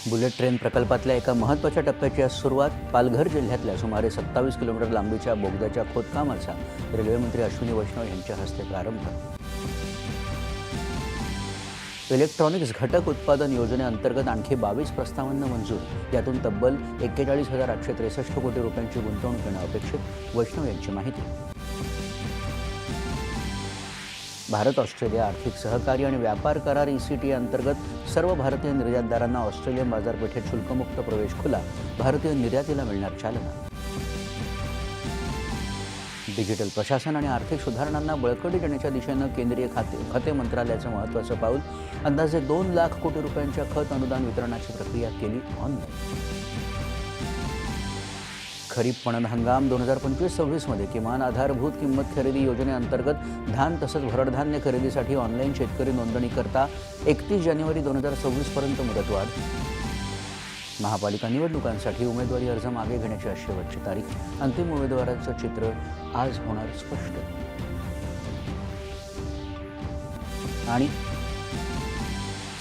Bullet train प्रकल्पातल्या एका महत्त्वाच्या टप्प्याची आज सुरुवात. पालघर जिल्ह्यातल्या सुमारे 27 किलोमीटर लांबीच्या बोगद्याच्या खोदकामाचा रेल्वेमंत्री अश्विनी वैष्णव यांच्या हस्ते प्रारंभ. इलेक्ट्रॉनिक्स घटक उत्पादन योजनेअंतर्गत आणखी 22 प्रस्तावांना मंजुरी. यातून तब्बल 41,863 कोटी रुपयांची गुंतवणूक येणं अपेक्षित. वैष्णव यांची माहिती. भारत ऑस्ट्रेलिया आर्थिक सहकार्य आणि व्यापार करार ECTA अंतर्गत सर्व भारतीय निर्यातदारांना ऑस्ट्रेलियन बाजारपेठेत शुल्कमुक्त प्रवेश खुला. भारतीय निर्यातीला मिळणार चालना. डिजिटल प्रशासन आणि आर्थिक सुधारणांना बळकटी देण्याच्या दिशेनं केंद्रीय खते मंत्रालयाचं महत्त्वाचं पाऊल. अंदाजे 2 लाख कोटी रुपयांच्या खत अनुदान वितरणाची प्रक्रिया केली ऑनलाईन. खरीप पणन हंगाम 2025-26 मध्ये किमान आधारभूत किंमत खरेदी योजनेअंतर्गत धान तसंच भरडधान्य खरेदीसाठी ऑनलाईन शेतकरी नोंदणी करता 31 जानेवारी 2026 पर्यंत मुदतवाढ. महापालिका निवडणुकांसाठी उमेदवारी अर्ज मागे घेण्याची शेवटची तारीख. अंतिम उमेदवारांचं चित्र आज होणार स्पष्ट. आणि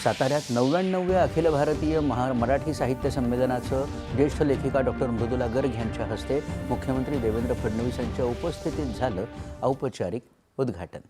साताऱ्यात 99व्या अखिल भारतीय मराठी साहित्य संमेलनाचं ज्येष्ठ लेखिका डॉक्टर मृदुला गर्ग यांच्या हस्ते मुख्यमंत्री देवेंद्र फडणवीस यांच्या उपस्थितीत झालं औपचारिक उद्घाटन.